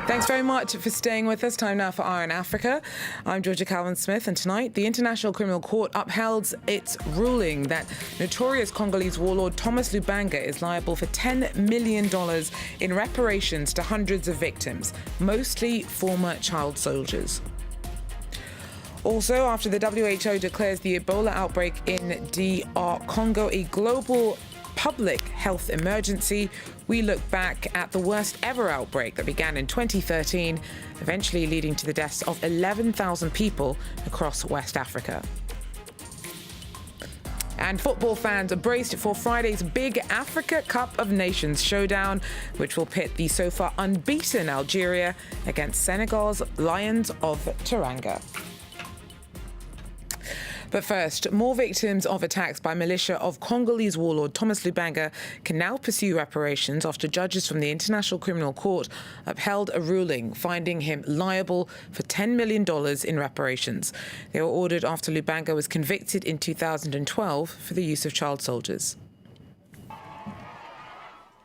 Thanks very much for staying with us. Time now for Eye on Africa. I'm Georgia Calvin-Smith, and tonight the International Criminal Court upheld its ruling that notorious Congolese warlord Thomas Lubanga is liable for $10 million in reparations to hundreds of victims, mostly former child soldiers. Also, after the WHO declares the Ebola outbreak in DR Congo a global public health emergency, we look back at the worst ever outbreak that began in 2013, eventually leading to the deaths of 11,000 people across West Africa. And football fans are braced for Friday's big Africa Cup of Nations showdown, which will pit the so far unbeaten Algeria against Senegal's Lions of Teranga. But first, more victims of attacks by militia of Congolese warlord Thomas Lubanga can now pursue reparations after judges from the International Criminal Court upheld a ruling finding him liable for $10 million in reparations. They were ordered after Lubanga was convicted in 2012 for the use of child soldiers.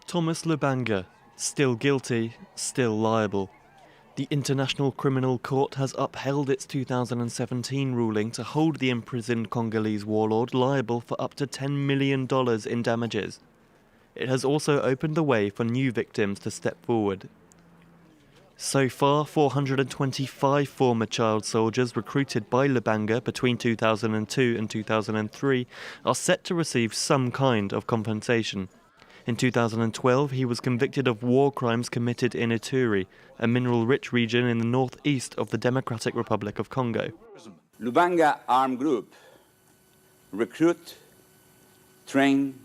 Thomas Lubanga, still guilty, still liable. The International Criminal Court has upheld its 2017 ruling to hold the imprisoned Congolese warlord liable for up to $10 million in damages. It has also opened the way for new victims to step forward. So far, 425 former child soldiers recruited by Lubanga between 2002 and 2003 are set to receive some kind of compensation. In 2012, he was convicted of war crimes committed in Ituri, a mineral-rich region in the northeast of the Democratic Republic of Congo. Lubanga armed group recruit, train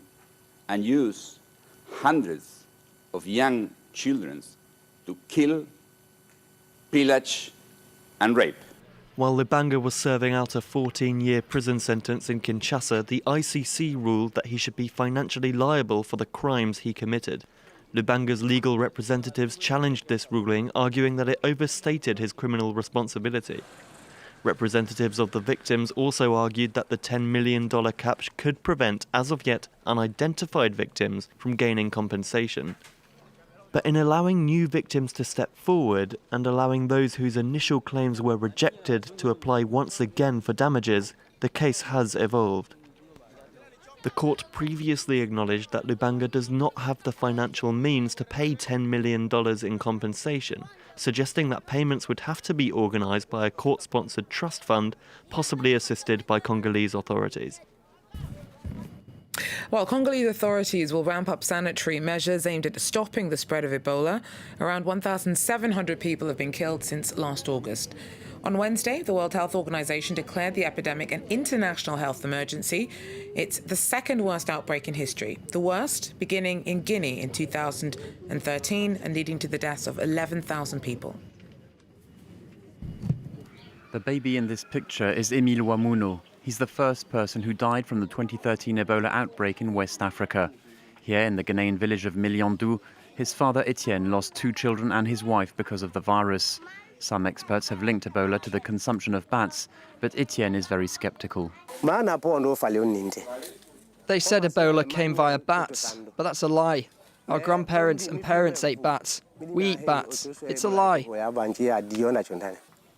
and use hundreds of young children to kill, pillage and rape. While Lubanga was serving out a 14-year prison sentence in Kinshasa, the ICC ruled that he should be financially liable for the crimes he committed. Lubanga's legal representatives challenged this ruling, arguing that it overstated his criminal responsibility. Representatives of the victims also argued that the $10 million cap could prevent, as of yet, unidentified victims from gaining compensation. But in allowing new victims to step forward and allowing those whose initial claims were rejected to apply once again for damages, the case has evolved. The court previously acknowledged that Lubanga does not have the financial means to pay $10 million in compensation, suggesting that payments would have to be organised by a court-sponsored trust fund, possibly assisted by Congolese authorities. While Congolese authorities will ramp up sanitary measures aimed at stopping the spread of Ebola, around 1,700 people have been killed since last August. On Wednesday, the World Health Organization declared the epidemic an international health emergency. It's the second worst outbreak in history, the worst beginning in Guinea in 2013 and leading to the deaths of 11,000 people. The baby in this picture is Emile Wamuno. He's the first person who died from the 2013 Ebola outbreak in West Africa. Here in the Ghanaian village of Miliandou, his father Etienne lost 2 children and his wife because of the virus. Some experts have linked Ebola to the consumption of bats, but Etienne is very sceptical. They said Ebola came via bats, but that's a lie. Our grandparents and parents ate bats. We eat bats. It's a lie.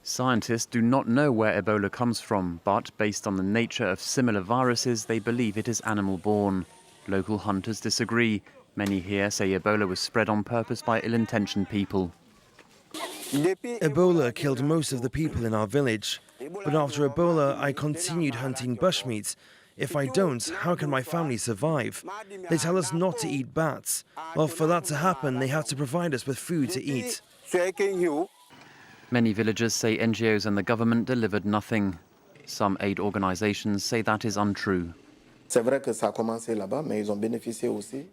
Scientists do not know where Ebola comes from, but based on the nature of similar viruses, they believe it is animal-borne. Local hunters disagree. Many here say Ebola was spread on purpose by ill-intentioned people. Ebola killed most of the people in our village. But after Ebola, I continued hunting bushmeat. If I don't, how can my family survive? They tell us not to eat bats. Well, for that to happen, they have to provide us with food to eat. Many villagers say NGOs and the government delivered nothing. Some aid organizations say that is untrue.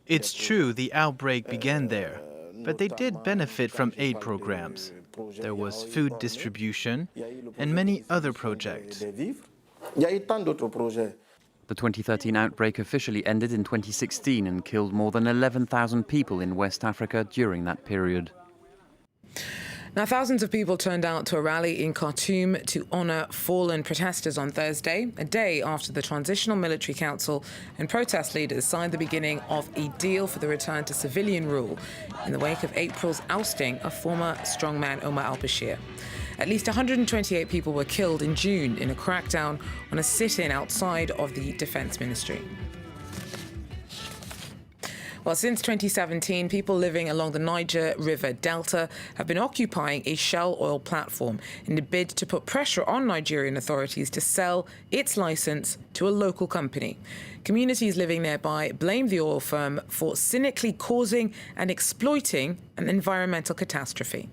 It's true the outbreak began there, but they did benefit from aid programs. There was food distribution and many other projects. The 2013 outbreak officially ended in 2016 and killed more than 11,000 people in West Africa during that period. Now, thousands of people turned out to a rally in Khartoum to honour fallen protesters on Thursday, a day after the Transitional Military Council and protest leaders signed the beginning of a deal for the return to civilian rule in the wake of April's ousting of former strongman Omar al-Bashir. At least 128 people were killed in June in a crackdown on a sit-in outside of the Defence Ministry. Well, since 2017, people living along the Niger River Delta have been occupying a Shell oil platform in a bid to put pressure on Nigerian authorities to sell its license to a local company. Communities living nearby blame the oil firm for cynically causing and exploiting an environmental catastrophe.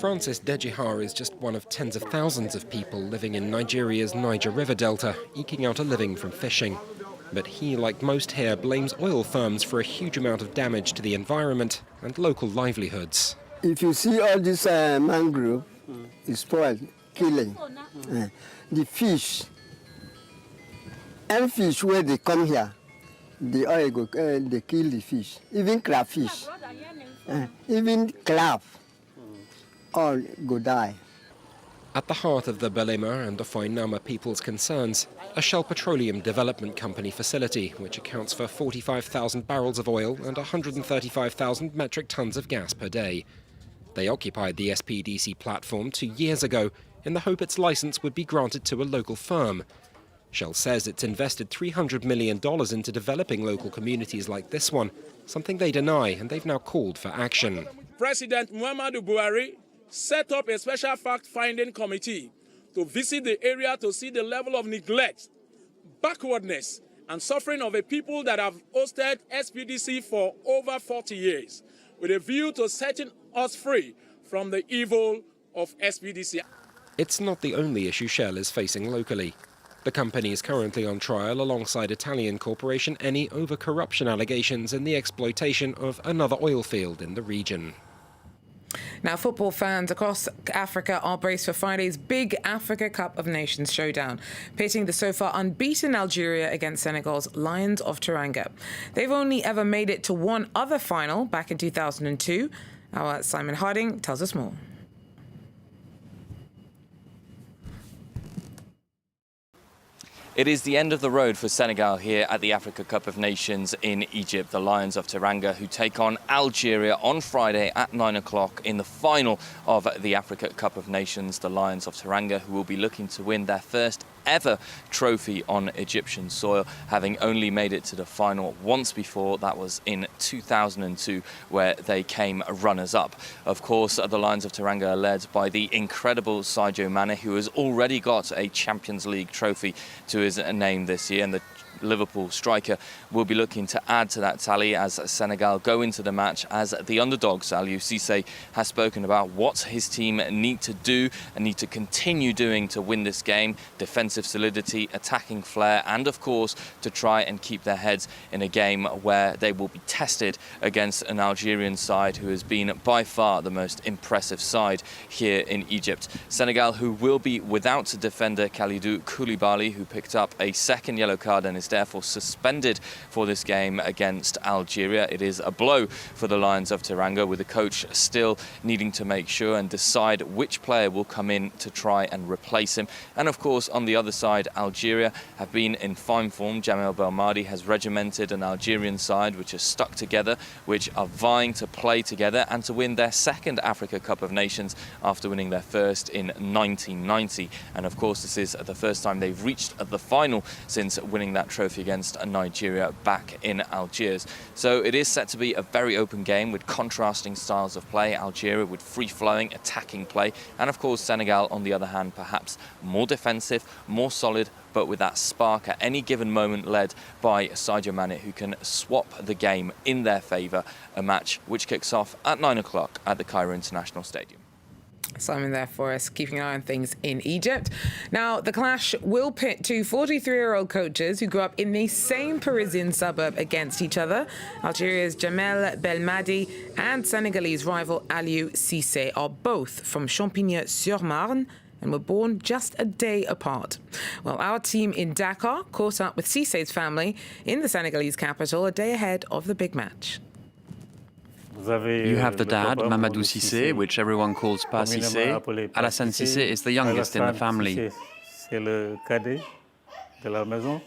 Francis Dejihar is just one of tens of thousands of people living in Nigeria's Niger River Delta, eking out a living from fishing. But he, like most here, blames oil firms for a huge amount of damage to the environment and local livelihoods. If you see all this mangrove, it's spoiled, killing. The fish, and fish where they come here, the oil go, they kill the fish. Even crayfish, even crab, all go die. At the heart of the Belema and the Foinama people's concerns, a Shell Petroleum Development Company facility, which accounts for 45,000 barrels of oil and 135,000 metric tons of gas per day. They occupied the SPDC platform 2 years ago in the hope its license would be granted to a local firm. Shell says it's invested $300 million into developing local communities like this one, something they deny, and they've now called for action. President Muhammadu Buhari set up a special fact-finding committee to visit the area to see the level of neglect, backwardness, and suffering of a people that have hosted SPDC for over 40 years, with a view to setting us free from the evil of SPDC. It's not the only issue Shell is facing locally. The company is currently on trial alongside Italian corporation Eni over corruption allegations in the exploitation of another oil field in the region. Now, football fans across Africa are braced for Friday's big Africa Cup of Nations showdown, pitting the so far unbeaten Algeria against Senegal's Lions of Teranga. They've only ever made it to one other final back in 2002. Our Simon Harding tells us more. It is the end of the road for Senegal here at the Africa Cup of Nations in Egypt. The Lions of Teranga, who take on Algeria on Friday at 9 o'clock in the final of the Africa Cup of Nations. The Lions of Teranga, who will be looking to win their first ever trophy on Egyptian soil, having only made it to the final once before. That was in 2002, where they came runners-up. Of course, the Lions of Teranga are led by the incredible Sadio Mane, who has already got a Champions League trophy to his name this year, and the Liverpool striker will be looking to add to that tally as Senegal go into the match as the underdogs. Aliou Cissé has spoken about what his team need to do and need to continue doing to win this game: defensive solidity, attacking flair, and of course to try and keep their heads in a game where they will be tested against an Algerian side who has been by far the most impressive side here in Egypt. Senegal, who will be without defender Kalidou Koulibaly, who picked up a second yellow card and is therefore suspended for this game against Algeria. It is a blow for the Lions of Teranga, with the coach still needing to make sure and decide which player will come in to try and replace him. And of course, on the other side, Algeria have been in fine form. Jamel Belmadi has regimented an Algerian side which is stuck together, which are vying to play together and to win their second Africa Cup of Nations after winning their first in 1990. And of course, this is the first time they've reached the final since winning that trophy against Nigeria back in Algiers. So it is set to be a very open game with contrasting styles of play. Algeria with free-flowing attacking play, and of course Senegal on the other hand perhaps more defensive, more solid, but with that spark at any given moment led by Sadio Mane, who can swap the game in their favour. A match which kicks off at 9 o'clock at the Cairo International Stadium. Simon there for us, keeping an eye on things in Egypt. Now, the clash will pit two 43-year-old coaches who grew up in the same Parisian suburb against each other. Algeria's Jamel Belmadi and Senegalese rival Aliou Cissé are both from Champigny-sur-Marne and were born just a day apart. Well, our team in Dakar caught up with Cissé's family in the Senegalese capital a day ahead of the big match. You have the dad, Mamadou Cissé, which everyone calls Pa Cissé. Alassane Cissé is the youngest in the family.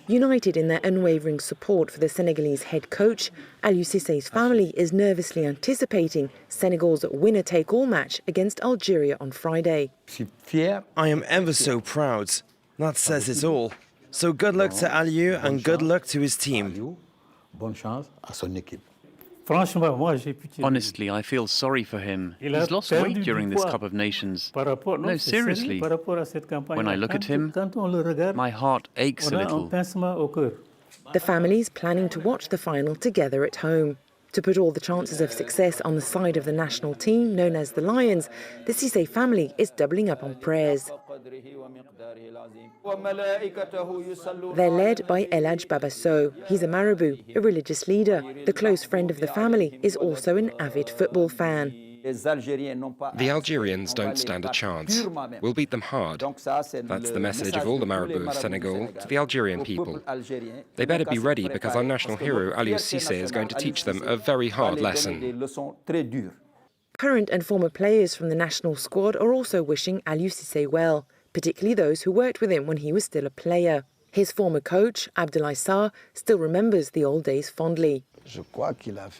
United in their unwavering support for the Senegalese head coach, Aliou Cissé's family is nervously anticipating Senegal's winner-take-all match against Algeria on Friday. I am ever so proud. That says it all. So good luck to Aliou and good luck to his team. Honestly, I feel sorry for him. He's lost weight during this Cup of Nations. No, seriously. When I look at him, my heart aches a little. The family's planning to watch the final together at home. To put all the chances of success on the side of the national team, known as the Lions, the Cissé family is doubling up on prayers. They're led by El Hadj Baba Sow. He's a marabout, a religious leader. The close friend of the family is also an avid football fan. The Algerians don't stand a chance. We'll beat them hard. That's the message of all the marabouts of Senegal to the Algerian people. They better be ready because our national hero, Aliou Cissé, is going to teach them a very hard lesson. Current and former players from the national squad are also wishing Aliou Cissé well, particularly those who worked with him when he was still a player. His former coach, Abdoulaye Sarr, still remembers the old days fondly.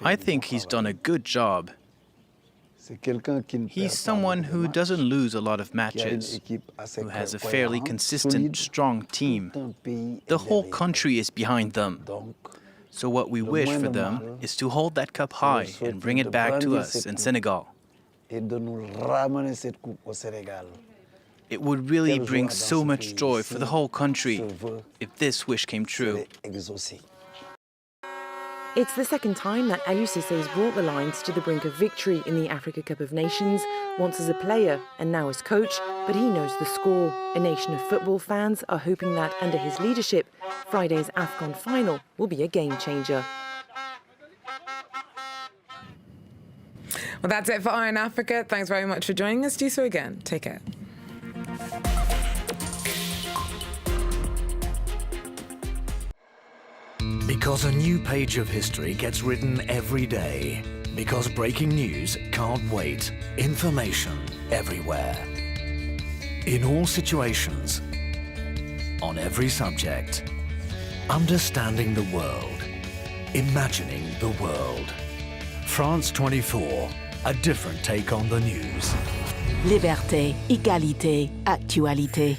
I think he's done a good job. He's someone who doesn't lose a lot of matches, who has a fairly consistent, strong team. The whole country is behind them. So what we wish for them is to hold that cup high and bring it back to us in Senegal. It would really bring so much joy for the whole country if this wish came true. It's the second time that Aliou Cissé has brought the Lions to the brink of victory in the Africa Cup of Nations, once as a player and now as coach, but he knows the score. A nation of football fans are hoping that under his leadership, Friday's AFCON Final will be a game changer. Well, that's it for Iron Africa. Thanks very much for joining us. Do so again. Take care. Because a new page of history gets written every day. Because breaking news can't wait. Information everywhere. In all situations. On every subject. Understanding the world. Imagining the world. France 24. A different take on the news. Liberté, égalité, actualité.